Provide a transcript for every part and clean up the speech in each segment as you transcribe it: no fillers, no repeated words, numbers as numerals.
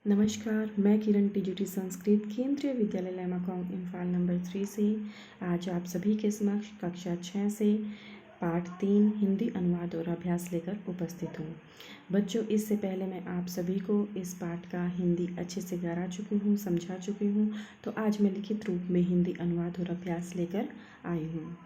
नमस्कार, मैं किरण टीजीटी संस्कृत केंद्रीय विद्यालय लैमाकॉम इम्फाल नंबर 3 से आज आप सभी के समक्ष कक्षा 6 से पाठ 3 हिंदी अनुवाद और अभ्यास लेकर उपस्थित हूँ। बच्चों, इससे पहले मैं आप सभी को इस पाठ का हिंदी अच्छे से करा चुकी हूँ, समझा चुकी हूँ। तो आज मैं लिखित रूप में हिंदी अनुवाद और अभ्यास लेकर आई हूँ।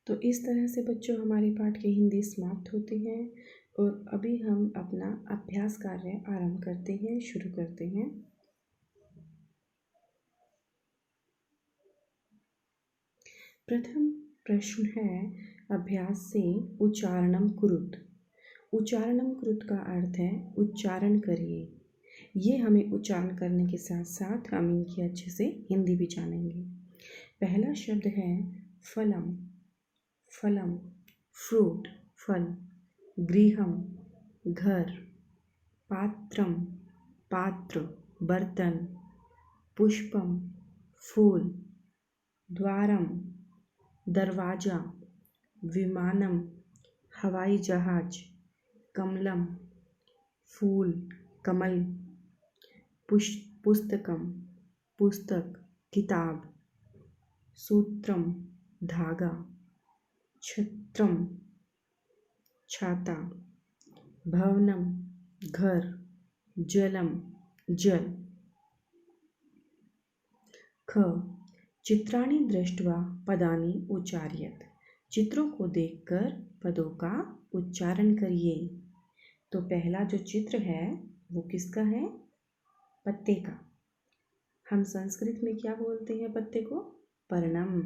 तो इस तरह से बच्चों हमारे पाठ की हिंदी समाप्त होती है और अभी हम अपना अभ्यास कार्य आरंभ करते हैं, शुरू करते हैं। प्रथम प्रश्न है अभ्यास से उच्चारणम कुरुत। उच्चारणम कुरुत का अर्थ है उच्चारण करिए। ये हमें उच्चारण करने के साथ साथ हम इनकी अच्छे से हिंदी भी जानेंगे। पहला शब्द है फलम। फलम फ्रूट, फल। गृहम घर। पात्रम पात्र, बर्तन। पुष्पम फूल। द्वारम दरवाजा। विमानम हवाई जहाज। कमलम फूल, कमल। पुस्तकम पुस्तक, किताब। सूत्रम धागा। छत्रम छाता। भवनम घर। जलम जल। ख चित्राणि दृष्ट्वा पदानि उच्चार्यत। चित्रों को देखकर पदों का उच्चारण करिए। तो पहला जो चित्र है वो किसका है? पत्ते का। हम संस्कृत में क्या बोलते हैं पत्ते को? पर्णम।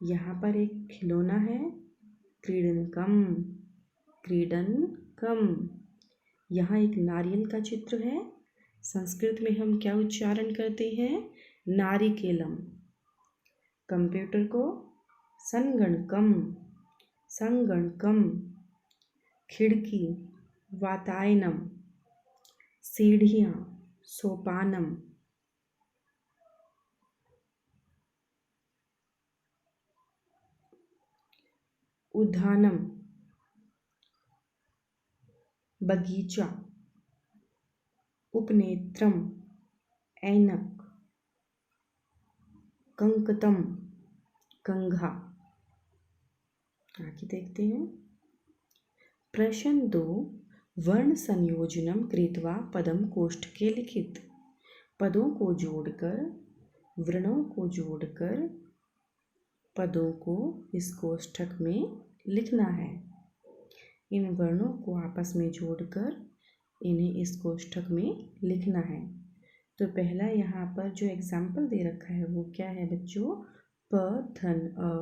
यहाँ पर एक खिलौना है, क्रीडनकम। क्रीडनकम। यहाँ एक नारियल का चित्र है, संस्कृत में हम क्या उच्चारण करते हैं? नारिकेलम। कंप्यूटर को संगणकम, संगणकम। खिड़की वातायनम, सीढ़ियाँ सोपानम। उद्यानम बगीचा। उपनेत्रम ऐनक। कंकतम कंघा। आगे देखते हैं। प्रश्न 2, वर्ण संयोजनम कृत्वा पदम कोष्ठके लिखित। पदों को जोड़कर, वर्णों को जोड़कर पदों को इस कोष्ठक में लिखना है। इन वर्णों को आपस में जोड़कर इन्हें इस कोष्ठक में लिखना है। तो पहला यहाँ पर जो एग्जाम्पल दे रखा है वो क्या है बच्चों? प धन अ,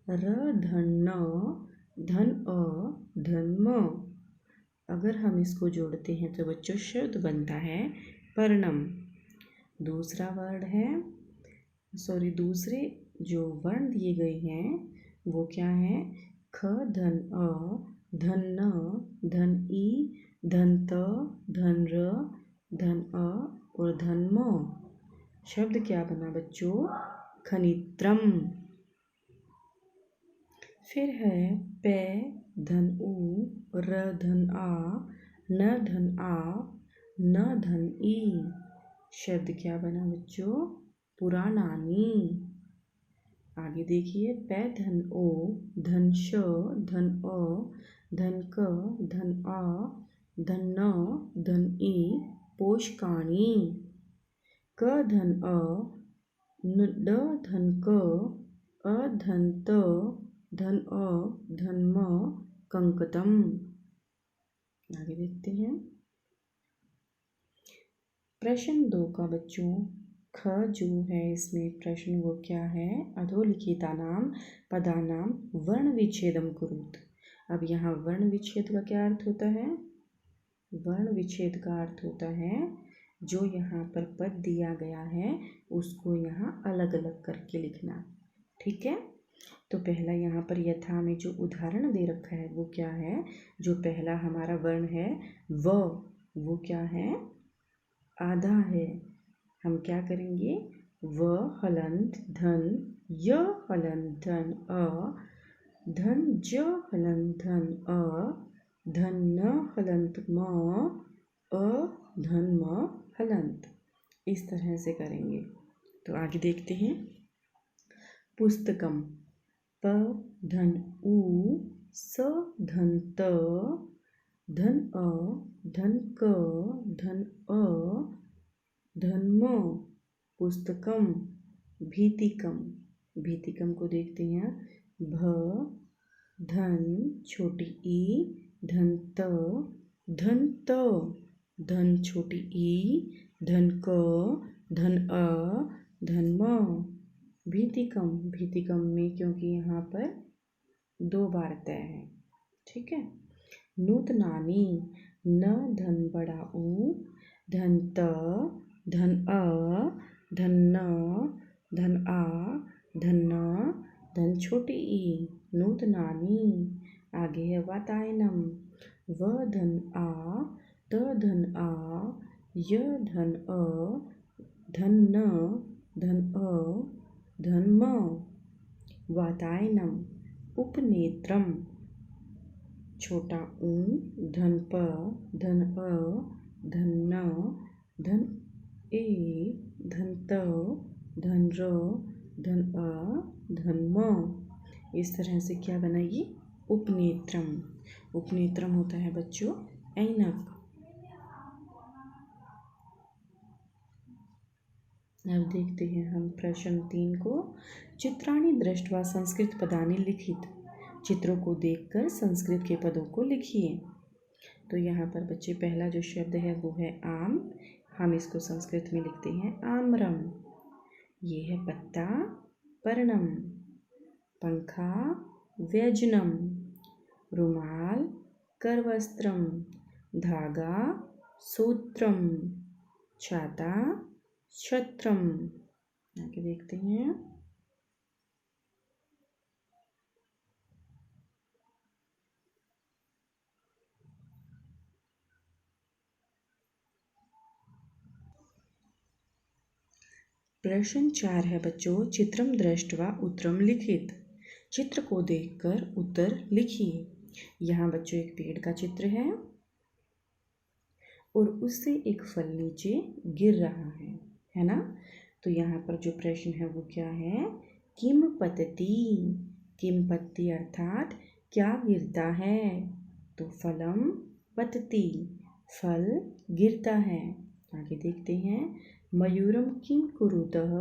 र धन न, धन अ, धन म। अगर हम इसको जोड़ते हैं तो बच्चों शब्द बनता है पर्णम। दूसरा वर्ड है, दूसरे जो वर्ण दिए गए हैं वो क्या है? ख धन अ, धन न, धन ई, धन त, धन र, धन अ और धन म। शब्द क्या बना बच्चों? खनित्रम। फिर है पे धन उ, र धन आ, न धन आ, न धन ई। शब्द क्या बना बच्चों? पुरानानी। आगे देखिए, पै धन ओ, धन श, धन अ, धन क, धन आ, धन न, धन ई, पोषकाणी। क धन अ, ड धन क, अ धन त, धन अ, धन म, कंकतम। आगे देखते हैं। प्रश्न 2 का बच्चों ख जो है इसमें प्रश्न वो क्या है? अधोलिखितानाम पदानाम वर्ण विच्छेदम कुरुत। अब यहाँ वर्ण विच्छेद का क्या अर्थ होता है? वर्ण विच्छेद का अर्थ होता है जो यहाँ पर पद दिया गया है उसको यहाँ अलग अलग करके लिखना। ठीक है, तो पहला यहाँ पर यथा में जो उदाहरण दे रखा है वो क्या है? जो पहला हमारा वर्ण है वो क्या है? आधा है। हम क्या करेंगे? व हलंत धन, य हलंत धन अ, धन ज हलंत धन अ, धन न हलंत म, अ धन म हलंत। इस तरह से करेंगे। तो आगे देखते हैं। पुस्तकम प धन उ, स धन त, धन अ, धन क, धन अ, धन म, पुस्तकम। भीतिकम, भीतिकम को देखते हैं। भ धन छोटी ई, धन त, धन त, धन छोटी ई, धन क, धन अ, धन म। भीतिकम, भीतिकम में क्योंकि यहाँ पर 2 बार तय है। ठीक है। नूतनानी न धन बड़ा ऊ, धन त, धन अ, धन न, धन आ, धन न, धन छोटी ई, नूतनानी। आगे है वातायनम व धन आ, त धन आ, य धन अ, धन न, धन अ, धन म। वातायनम उपनेत्रम छोटा ऊ, धन प, धन अ, धन न, धन ए, धन त, धन र, धन अ, धन म। इस तरह से क्या बनाइए? उपनेत्रम। उपनेत्रम होता है बच्चों ऐनक। अब देखते हैं हम प्रश्न 3 को। चित्राणि दृष्ट्वा संस्कृत पदानि लिखित। चित्रों को देखकर संस्कृत के पदों को लिखिए। तो यहाँ पर बच्चे पहला जो शब्द है वो है आम। हम इसको संस्कृत में लिखते हैं आम्रम। ये है पत्ता पर्णम, पंखा व्यजनम, रुमाल करवस्त्रम, धागा सूत्रम, छाता, छत्रम। आगे देखते हैं। प्रश्न 4 है बच्चों, चित्रम दृष्ट्वा उत्तरम लिखित। चित्र को देखकर उत्तर लिखिए। यहाँ बच्चों एक पेड़ का चित्र है और उससे एक फल नीचे गिर रहा है ना। तो यहाँ पर जो प्रश्न है वो क्या है, किम पतति। किम पतति अर्थात क्या गिरता है, तो फलम पतति, फल गिरता है। आगे देखते हैं। मयूरम किम कुरुतः।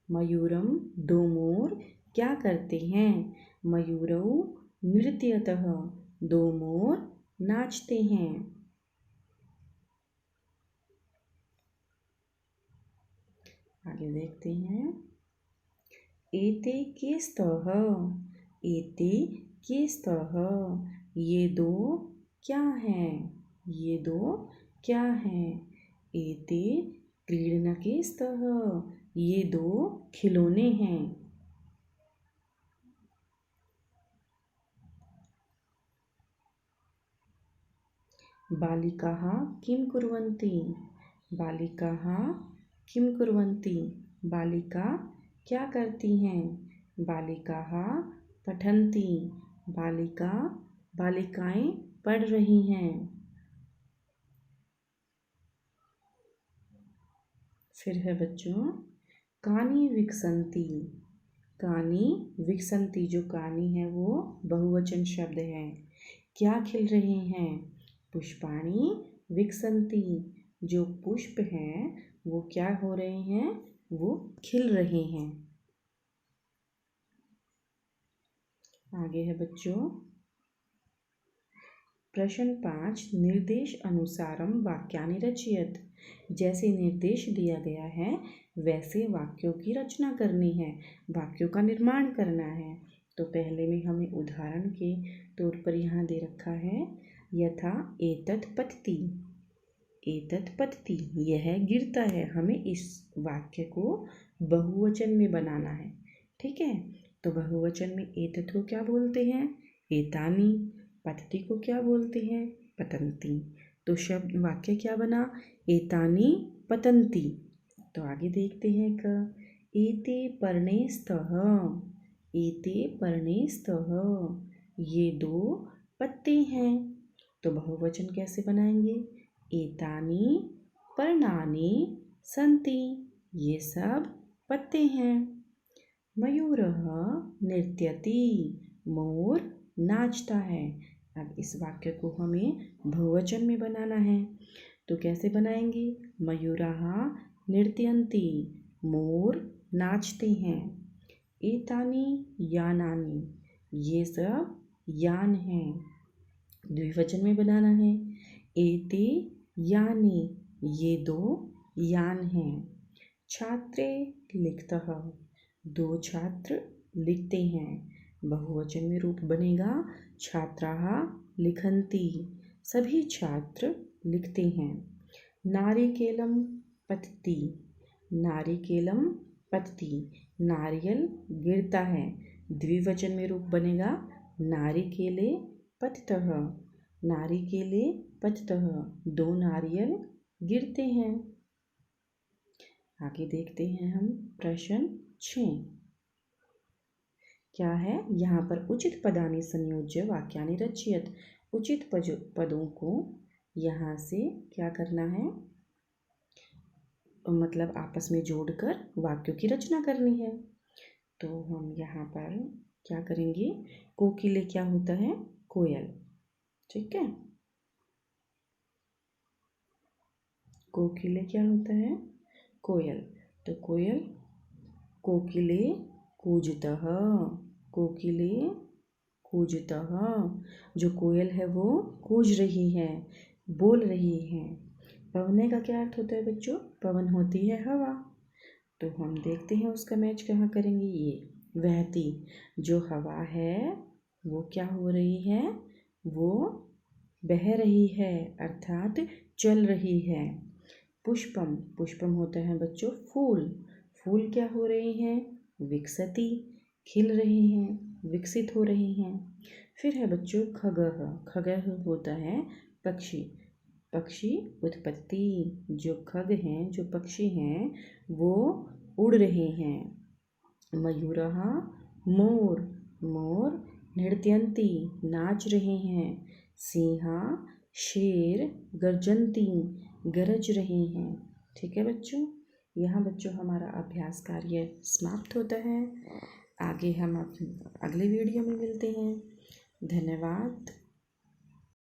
मयूरम दो मोर क्या करते हैं। मयूरौ नृत्यतः, दो मोर नाचते हैं। आगे देखते हैं। एते के स्तः। एते के स्तः, ये दो क्या हैं, ये दो क्या हैं। एते क्रीडनके स्तः, ये दो खिलौने हैं। बालिकाः किं कुर्वन्ति। बालिकाः किं कुर्वन्ति, बालिका क्या करती हैं। बालिकाः पठन्ति, बालिकाएं पढ़ रही हैं। फिर है बच्चों, कानी विकसन्ति। कानी विकसन्ति, जो कानी है वो बहुवचन शब्द है। क्या खिल रहे हैं, पुष्पाणि विकसन्ति, जो पुष्प हैं वो क्या हो रहे हैं, वो खिल रहे हैं। आगे है बच्चों प्रश्न 5, निर्देश अनुसारम वाक्यानि रचयत। जैसे निर्देश दिया गया है वैसे वाक्यों की रचना करनी है, वाक्यों का निर्माण करना है। तो पहले में हमें उदाहरण के तौर पर यहाँ दे रखा है, यथा एतत् पतति। एतत् पतति, यह गिरता है। हमें इस वाक्य को बहुवचन में बनाना है, ठीक है। तो बहुवचन में एतत् को क्या बोलते हैं, एतानि। पतति को क्या बोलते हैं, पतन्ति। तो शब्द वाक्य क्या बना, एतानि पतन्ति। तो आगे देखते हैं एते पर्णे स्तः। एते पर्णे स्तः, ये दो पत्ते हैं। तो बहुवचन कैसे बनाएंगे, एतानि पर्णानि सन्ति, ये सब पत्ते हैं। मयूरः नृत्यति, मोर नाचता है। अब इस वाक्य को हमें बहुवचन में बनाना है, तो कैसे बनाएंगे, मयूराः नृत्यन्ति, मोर नाचते हैं। एतानि यानानि, ये सब यान हैं। द्विवचन में बनाना है, एते यानि, ये दो यान हैं। छात्रे लिखतः, दो छात्र लिखते हैं। बहुवचन में रूप बनेगा छात्राः लिखन्ति, सभी छात्र लिखते हैं। नारिकेलम पतति। नारिकेलम पतति, नारियल गिरता है। द्विवचन में रूप बनेगा नारिकेले पतितः। नारिकेले पतितः, दो नारियल गिरते हैं। आगे देखते हैं हम प्रश्न 6 क्या है, यहाँ पर उचित पदानि संयोज्य वाक्यानि रचयत। उचित पदों को यहाँ से क्या करना है, मतलब आपस में जोड़कर वाक्यों की रचना करनी है। तो हम यहाँ पर क्या करेंगे, कोकिले क्या होता है, कोयल, ठीक है। कोकिले क्या होता है, कोयल। तो कोयल, कोकिले कूजतः। कोकिले कूजतः, जो कोयल है वो कूज रही है, बोल रही है। पवने का क्या अर्थ होता है बच्चों, पवन होती है हवा। तो हम देखते हैं उसका मैच कहाँ करेंगे, ये बहती, जो हवा है वो क्या हो रही है, वो बह रही है अर्थात चल रही है। पुष्पम, पुष्पम होता है बच्चों फूल, फूल क्या हो रहे हैं, विकसति, खिल रहे हैं, विकसित हो रहे हैं। फिर है बच्चों खगः, खगः होता है पक्षी, पक्षी उत्पत्ति, जो खग हैं, जो पक्षी हैं वो उड़ रहे हैं। मयूरः, मोर, मोर नृत्यन्ति, नाच रहे हैं। सिंहा, शेर गर्जन्ति, गरज रहे हैं। ठीक है बच्चों, यहाँ बच्चों हमारा अभ्यास कार्य समाप्त होता है। आगे हम अगले वीडियो में मिलते हैं। धन्यवाद।